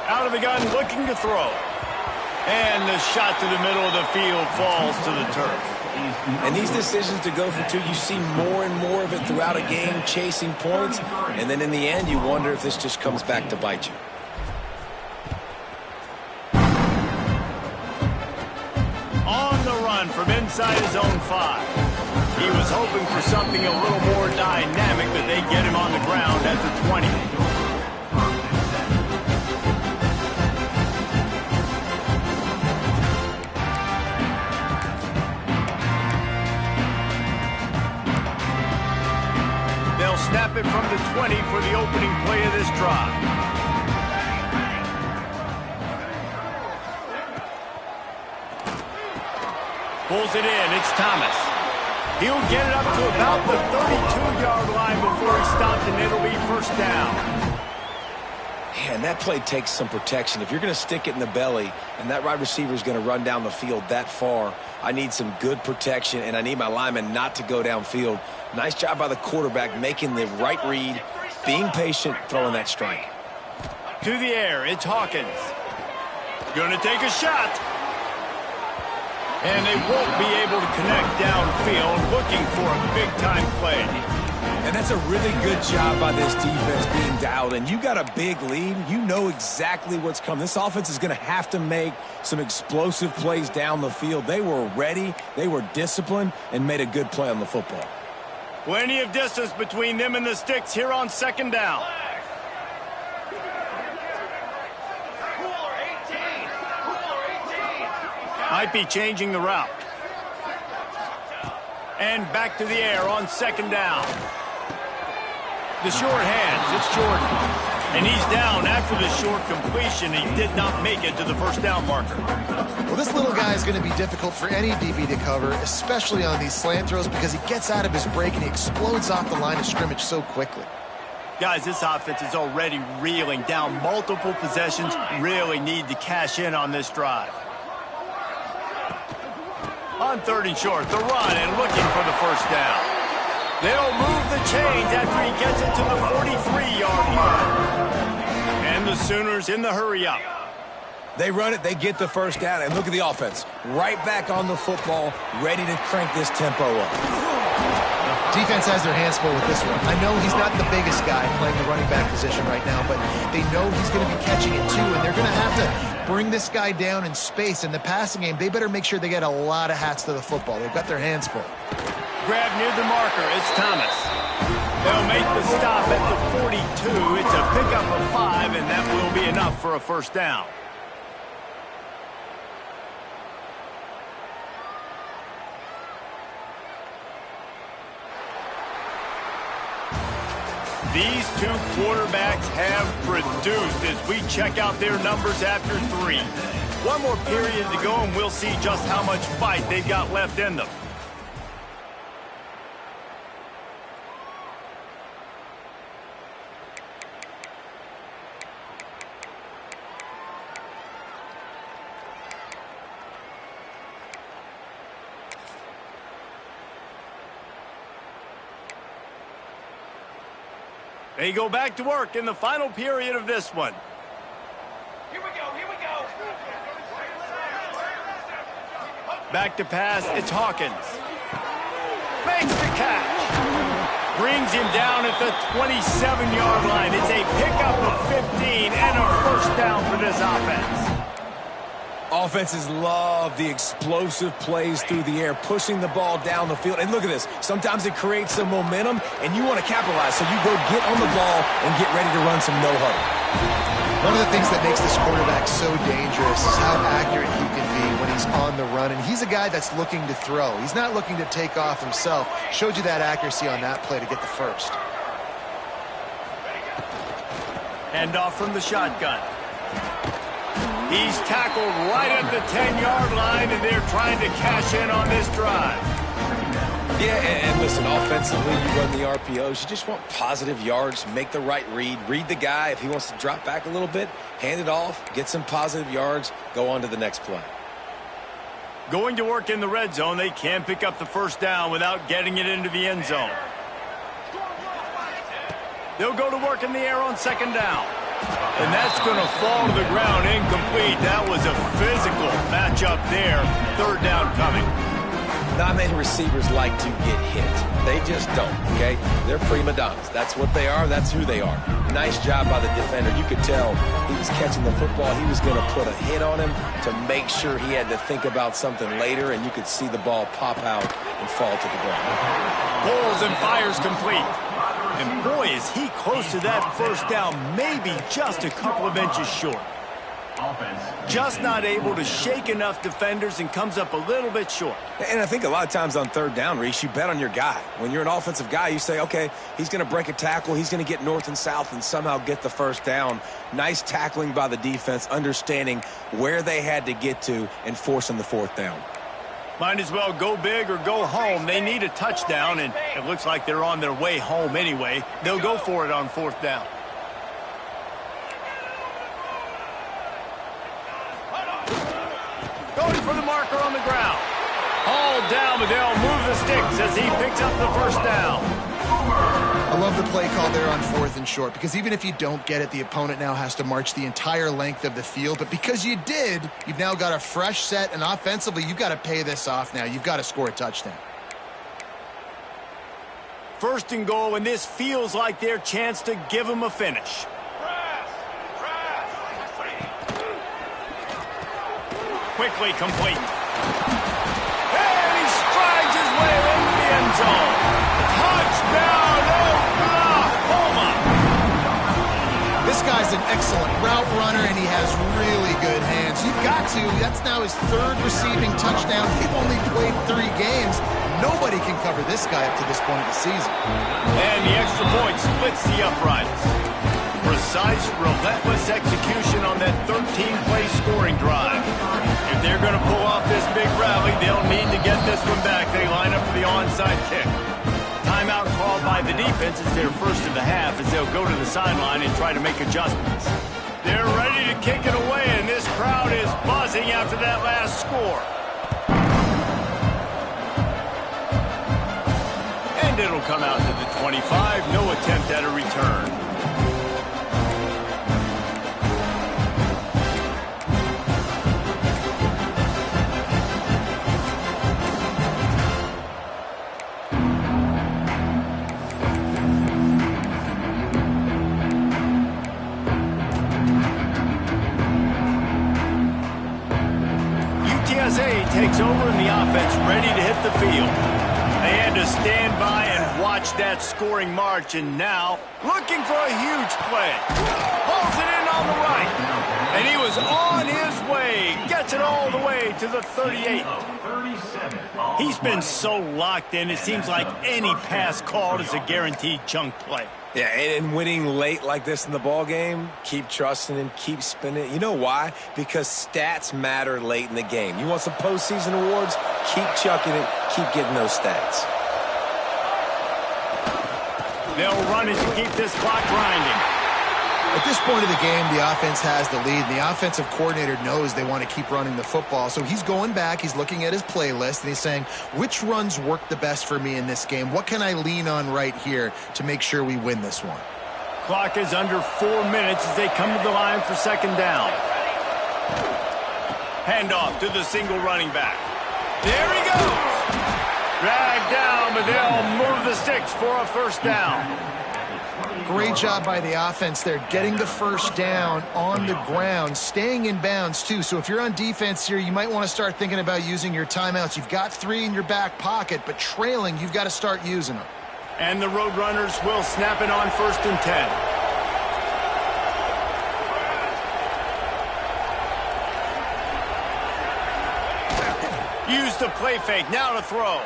Out of the gun, looking to throw. And the shot to the middle of the field falls to the turf. And these decisions to go for 2, you see more and more of it throughout a game, chasing points. And then in the end, you wonder if this just comes back to bite you. On the run from inside his own 5. He was hoping for something a little more dynamic, but they get him on the ground at the 20. They'll snap it from the 20 for the opening play of this drive. Pulls it in. It's Thomas. He'll get it up to about the 32-yard line before he stopped, and it'll be 1st down. And that play takes some protection. If you're going to stick it in the belly and that wide receiver is going to run down the field that far, I need some good protection, and I need my lineman not to go downfield. Nice job by the quarterback making the right read, being patient, throwing that strike. To the air, it's Hawkins. Going to take a shot. And they won't be able to connect downfield, looking for a big-time play. And that's a really good job by this defense being dialed in. You got a big lead. You know exactly what's coming. This offense is going to have to make some explosive plays down the field. They were ready, they were disciplined, and made a good play on the football. Plenty of distance between them and the sticks here on 2nd down. Might be changing the route. And back to the air on 2nd down. The short hands, it's Jordan. And he's down after the short completion. He did not make it to the 1st down marker. Well, this little guy is going to be difficult for any DB to cover, especially on these slant throws, because he gets out of his break and he explodes off the line of scrimmage so quickly. Guys, this offense is already reeling down multiple possessions. Really need to cash in on this drive. On 3rd and short, the run and looking for the 1st down. They'll move the chains after he gets it to the 43-yard line. And the Sooners in the hurry-up. They run it, they get the 1st down, and look at the offense. Right back on the football, ready to crank this tempo up. Defense has their hands full with this one. I know he's not the biggest guy playing the running back position right now, but they know he's going to be catching it too, and they're going to have to bring this guy down in space. In the passing game, they better make sure they get a lot of hats to the football. They've got their hands full. Grab near the marker. It's Thomas. They'll make the stop at the 42. It's a pickup of 5, and that will be enough for a 1st down. These 2 quarterbacks have produced as we check out their numbers after 3. One more period to go, and we'll see just how much fight they've got left in them. They go back to work in the final period of this one. Here we go, here we go. Back to pass, it's Hawkins. Makes the catch. Brings him down at the 27-yard line. It's a pickup of 15 and a first down for this offense. Offenses love the explosive plays through the air, pushing the ball down the field. And look at this. Sometimes it creates some momentum, and you want to capitalize. So you go get on the ball and get ready to run some no-huddle. One of the things that makes this quarterback so dangerous is how accurate he can be when he's on the run. And he's a guy that's looking to throw. He's not looking to take off himself. Showed you that accuracy on that play to get the first. Hand off from the shotgun. He's tackled right at the 10-yard line, and they're trying to cash in on this drive. Yeah, and listen, offensively, you run the RPOs. You just want positive yards, make the right read the guy. If he wants to drop back a little bit, hand it off, get some positive yards, go on to the next play. Going to work in the red zone, they can pick up the first down without getting it into the end zone. They'll go to work in the air on second down. And that's going to fall to the ground incomplete. That was a physical matchup there. Third down coming. Not many receivers like to get hit. They just don't, okay? They're prima donnas. That's what they are. That's who they are. Nice job by the defender. You could tell he was catching the football. He was going to put a hit on him to make sure he had to think about something later, and you could see the ball pop out and fall to the ground. Pulls and fires complete. And boy, is he close to that first down, maybe just a couple of inches short. Just not able to shake enough defenders and comes up a little bit short. And I think a lot of times on third down, Reese, you bet on your guy. When you're an offensive guy, you say, okay, he's going to break a tackle, he's going to get north and south and somehow get the first down. Nice tackling by the defense, understanding where they had to get to and forcing the fourth down. Might as well go big or go home. They need a touchdown, and it looks like they're on their way home anyway. They'll go for it on fourth down. Going for the marker on the ground. All down, but they'll move the sticks as he picks up the first down. I love the play call there on fourth and short, because even if you don't get it, the opponent now has to march the entire length of the field. But because you did, you've now got a fresh set, and offensively, you've got to pay this off now. You've got to score a touchdown. First and goal, and this feels like their chance to give them a finish. Quickly complete. And he strides his way into the end zone. Touchdown, Oklahoma! This guy's an excellent route runner, and he has really good hands. You've got to. That's now his third receiving touchdown. He's only played 3 games. Nobody can cover this guy up to this point of the season. And the extra point splits the uprights. Precise, relentless execution on that 13-play scoring drive. If they're going to pull off this big rally, they'll need to get this one back. They line up for the onside kick. Timeout called by the defense is their first of the half as they'll go to the sideline and try to make adjustments. They're ready to kick it away, and this crowd is buzzing after that last score. And it'll come out to the 25. No attempt at a return. UTSA takes over and the offense ready to hit the field. They had to stand by and watch that scoring march, and now looking for a huge play. Pulls it in on the right, and he was on his way. Gets it all the way to the 38. He's been so locked in, it seems like any pass called is a guaranteed chunk play. Yeah, and winning late like this in the ball game, keep trusting and keep spinning. You know why? Because stats matter late in the game. You want some postseason awards? Keep chucking it. Keep getting those stats. They'll run it to keep this clock grinding. At this point of the game, the offense has the lead, and the offensive coordinator knows they want to keep running the football. So he's going back, he's looking at his playlist, and he's saying, which runs work the best for me in this game? What can I lean on right here to make sure we win this one? Clock is under 4 minutes as they come to the line for second down. Handoff to the single running back. There he goes. Dragged down, but they'll move the sticks for a first down. Great job by the offense there, getting the first down on the ground, staying in bounds too. So if you're on defense here, you might want to start thinking about using your timeouts. You've got 3 in your back pocket, but trailing, you've got to start using them. And the Roadrunners will snap it on 1st and 10. Use the play fake, now to throw.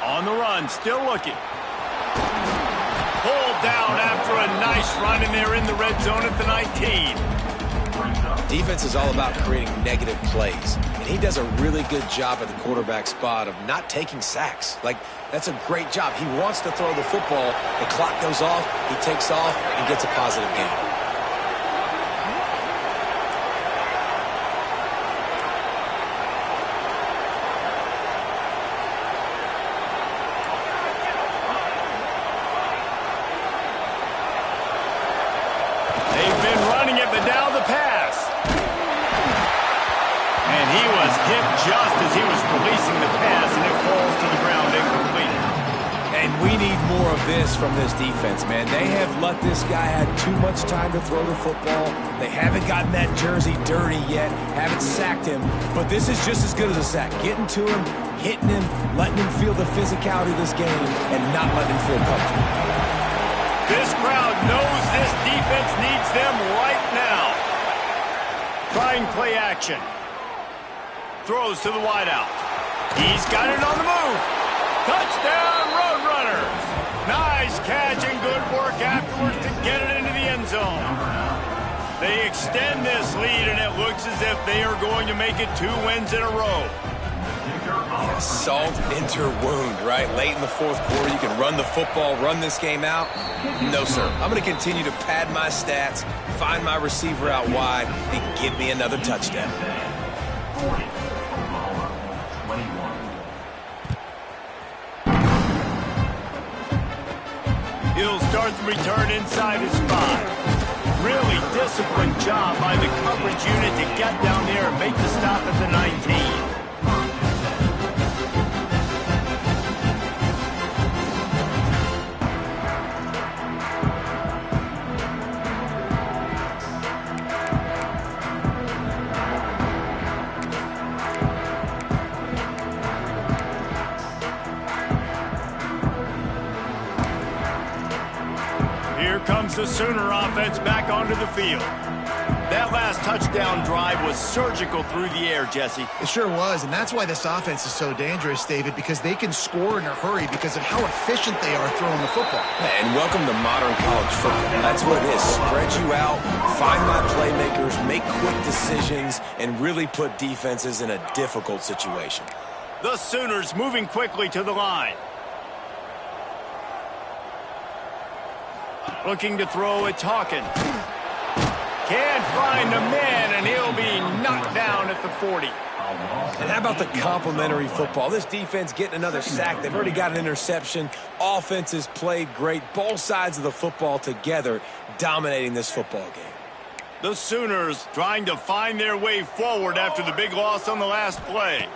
On the run, still looking. Pulled down after a nice run, and they're in the red zone at the 19. Defense is all about creating negative plays, and he does a really good job at the quarterback spot of not taking sacks. Like, that's a great job. He wants to throw the football. The clock goes off, he takes off, and gets a positive gain. Just as he was releasing the pass, and it falls to the ground incomplete. And we need more of this from this defense, man. They have let this guy have too much time to throw the football. They haven't gotten that jersey dirty yet, haven't sacked him. But this is just as good as a sack. Getting to him, hitting him, letting him feel the physicality of this game, and not letting him feel comfortable. This crowd knows this defense needs them right now. Trying play action. Throws to the wideout. He's got it on the move. Touchdown, Roadrunners. Nice catch and good work afterwards to get it into the end zone. They extend this lead, and it looks as if they are going to make it 2 wins in a row. Yeah, salt into wound, right? Late in the 4th quarter, you can run the football, run this game out. No, sir. I'm going to continue to pad my stats, find my receiver out wide, and give me another touchdown. 40. He'll start the return inside his 5. Really disciplined job by the coverage unit to get down there and make the stop at the 19. Comes the Sooner offense back onto the field. That last touchdown drive was surgical through the air, Jesse. It sure was, and that's why this offense is so dangerous, David, because they can score in a hurry because of how efficient they are throwing the football. And welcome to modern college football. That's what it is. Spread you out, find my playmakers, make quick decisions, and really put defenses in a difficult situation. The Sooners moving quickly to the line. Looking to throw, it's Hawkins. Can't find a man, and he'll be knocked down at the 40. And how about the complimentary football? This defense getting another sack. They've already got an interception. Offense has played great. Both sides of the football together dominating this football game. The Sooners trying to find their way forward after the big loss on the last play.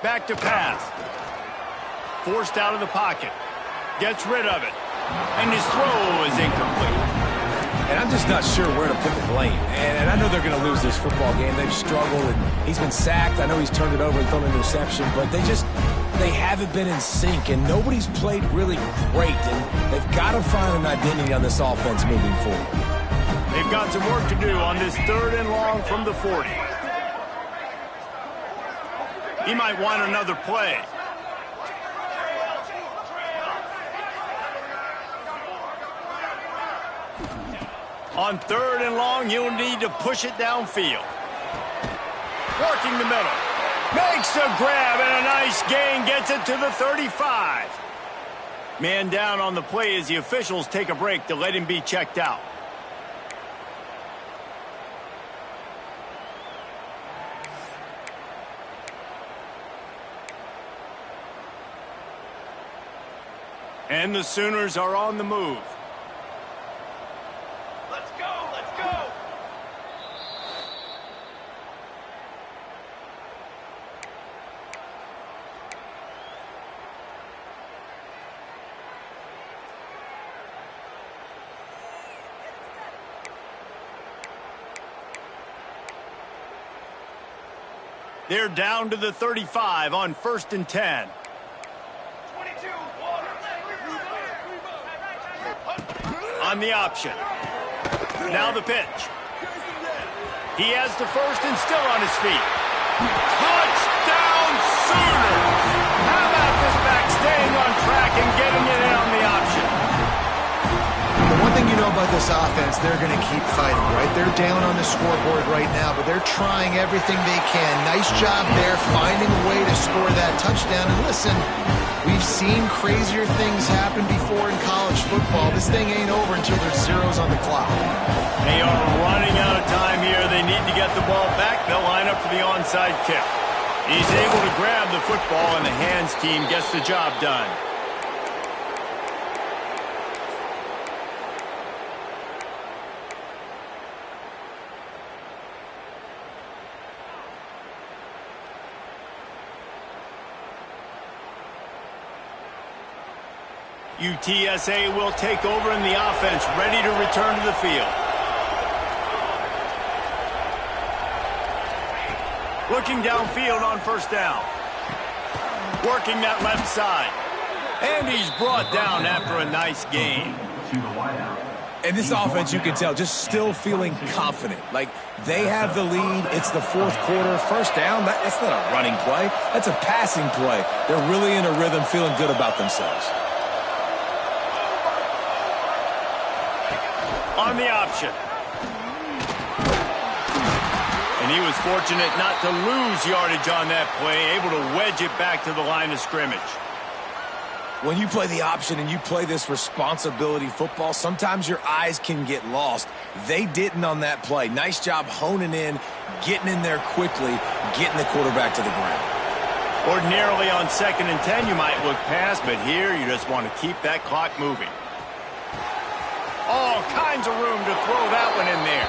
Back to pass. Forced out of the pocket. Gets rid of it. And his throw is incomplete. And I'm just not sure where to put the blame. And I know they're going to lose this football game. They've struggled, and he's been sacked. I know he's turned it over and thrown an interception, but they haven't been in sync, and nobody's played really great. And they've got to find an identity on this offense moving forward. They've got some work to do on this 3rd and long from the 40. He might want another play. On 3rd and long, you'll need to push it downfield. Working the middle. Makes a grab and a nice gain. Gets it to the 35. Man down on the play as the officials take a break to let him be checked out. And the Sooners are on the move. They're down to the 35 on 1st and 10. On the option. Now the pitch. He has the first and still on his feet. Touchdown Sooners! How about this back staying on track and getting it in on the option? The one thing you know about this offense, they're going to keep fighting, right? They're down on the scoreboard right now, but they're trying everything they can. Nice job there, finding a way to score that touchdown. And listen, we've seen crazier things happen before in college football. This thing ain't over until there's zeros on the clock. They are running out of time here. They need to get the ball back. They'll line up for the onside kick. He's able to grab the football, and the hands team gets the job done. UTSA will take over in the offense, ready to return to the field. Looking downfield on 1st down. Working that left side. And he's brought down after a nice gain. And this offense, you can tell, just still feeling confident. Like, they have the lead. It's the 4th quarter. 1st down, that's not a running play. That's a passing play. They're really in a rhythm, feeling good about themselves. On the option. And he was fortunate not to lose yardage on that play, able to wedge it back to the line of scrimmage. When you play the option and you play this responsibility football, sometimes your eyes can get lost. They didn't on that play. Nice job honing in, getting in there quickly, getting the quarterback to the ground. Ordinarily on 2nd and 10, you might look past, but here you just want to keep that clock moving. All kinds of room to throw that one in there.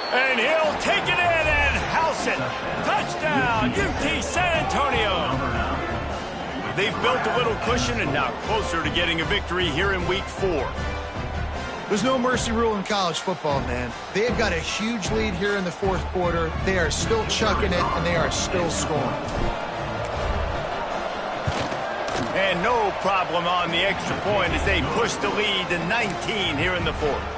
And he'll take it in and house it. Touchdown, UT San Antonio. They've built a little cushion and now closer to getting a victory here in Week 4. There's no mercy rule in college football, man. They've got a huge lead here in the 4th quarter. They are still chucking it, and they are still scoring. And no problem on the extra point as they push the lead to 19 here in the 4th.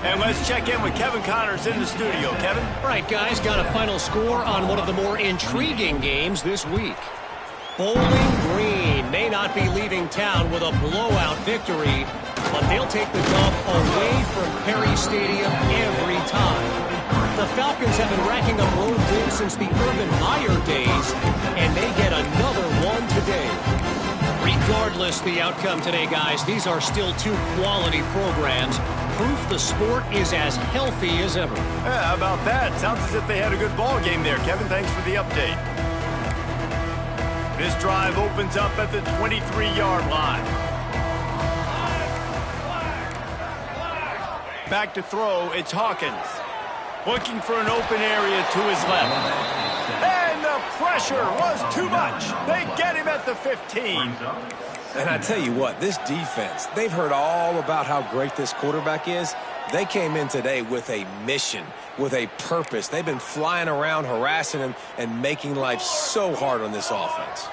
And let's check in with Kevin Connors in the studio. Kevin? All right, guys, got a final score on one of the more intriguing games this week. Bowling Green may not be leaving town with a blowout victory, but they'll take the dub away from Perry Stadium every time. The Falcons have been racking up road wins since the Urban Meyer days, and they get another one today. Regardless the outcome today, guys, these are still 2 quality programs. Proof the sport is as healthy as ever. Yeah, how about that? Sounds as if they had a good ball game there. Kevin, thanks for the update. This drive opens up at the 23-yard line. Back to throw, it's Hawkins. Looking for an open area to his left. And the pressure was too much. They get him at the 15. And I tell you what, this defense, they've heard all about how great this quarterback is. They came in today with a mission, with a purpose. They've been flying around, harassing him, and making life so hard on this offense.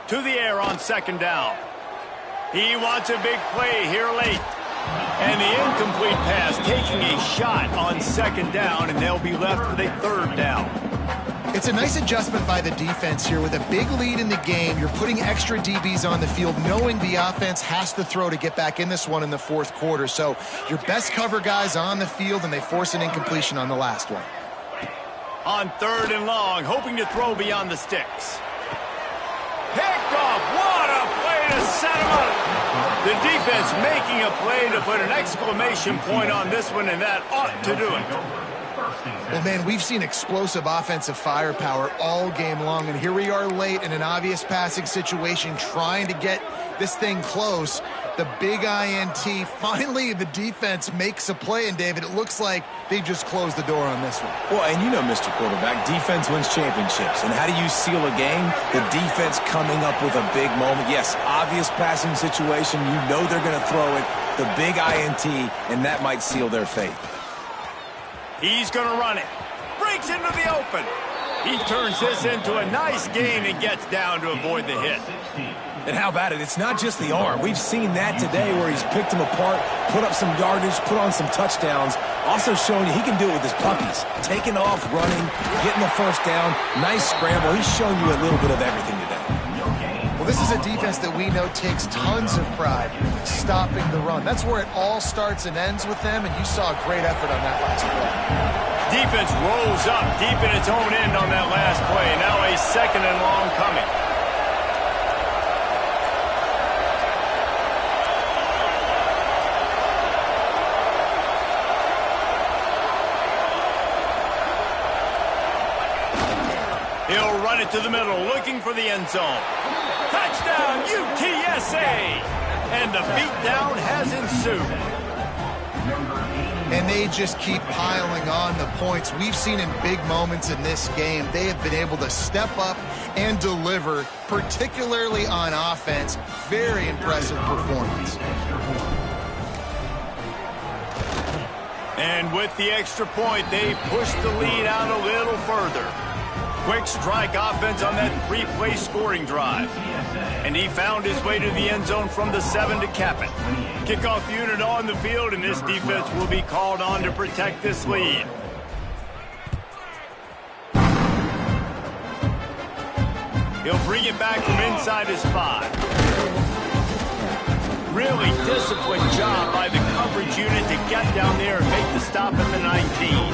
To the air on 2nd down. He wants a big play here late. And the incomplete pass taking a shot on 2nd down, and they'll be left with a 3rd down. It's a nice adjustment by the defense here. With a big lead in the game, you're putting extra DBs on the field, knowing the offense has to throw to get back in this one in the 4th quarter. So your best cover guys on the field, and they force an incompletion on the last one. On 3rd and long, hoping to throw beyond the sticks. Picked off. What a play to set him up. The defense making a play to put an exclamation point on this one, and that ought to do it. Well, man, we've seen explosive offensive firepower all game long, and here we are late in an obvious passing situation trying to get this thing close. The big INT, finally the defense makes a play, and David, it looks like they just closed the door on this one. Well, and you know, Mr. Quarterback, defense wins championships. And how do you seal a game? The defense coming up with a big moment. Yes, obvious passing situation. You know they're going to throw it. The big INT, and that might seal their fate. He's going to run it. breaks into the open. He turns this into a nice gain and gets down to avoid the hit. And how about it? It's not just the arm. We've seen that today where he's picked them apart, put up some yardage, put on some touchdowns. Also showing you he can do it with his puppies. Taking off, running, getting the first down. Nice scramble. He's shown you a little bit of everything today. Well, this is a defense that we know takes tons of pride stopping the run. That's where it all starts and ends with them, and you saw a great effort on that last play. Defense rolls up deep in its own end on that last play. Now a second and long coming. He'll run it to the middle, looking for the end zone. Touchdown, UTSA! And the beatdown has ensued. And they just keep piling on the points. We've seen in big moments in this game, they have been able to step up and deliver, particularly on offense. Very impressive performance. And with the extra point, they push the lead out a little further. Quick strike offense on that three-play scoring drive. And he found his way to the end zone from the 7 to cap it. Kickoff unit on the field, and this defense will be called on to protect this lead. He'll bring it back from inside his 5. Really disciplined job by the coverage unit to get down there and make the stop at the 19.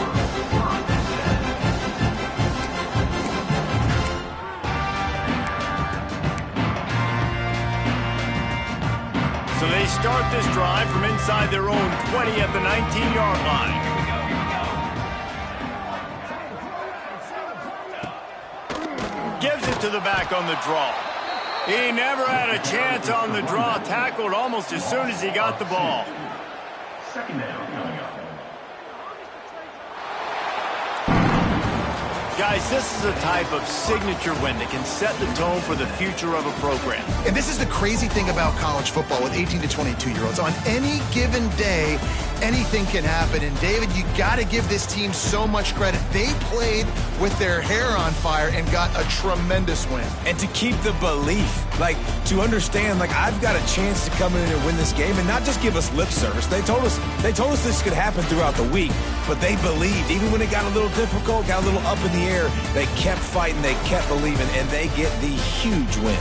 So they start this drive from inside their own 20 at the 19-yard line. Gives it to the back on the draw. He never had a chance on the draw. Tackled almost as soon as he got the ball. Second down coming up. Guys, this is a type of signature win that can set the tone for the future of a program. And this is the crazy thing about college football with 18 to 22-year-olds. On any given day, anything can happen. And, David, you got to give this team so much credit. They played with their hair on fire and got a tremendous win. And to keep the belief, to understand, I've got a chance to come in and win this game and not just give us lip service. They told us this could happen throughout the week, but they believed. Even when it got a little difficult, got a little up in the air, they kept fighting, they kept believing, and they get the huge win.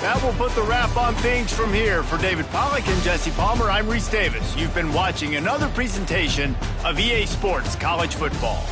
That will put the wrap on things from here. For David Pollack and Jesse Palmer, I'm Reese Davis. You've been watching another presentation of EA Sports College Football.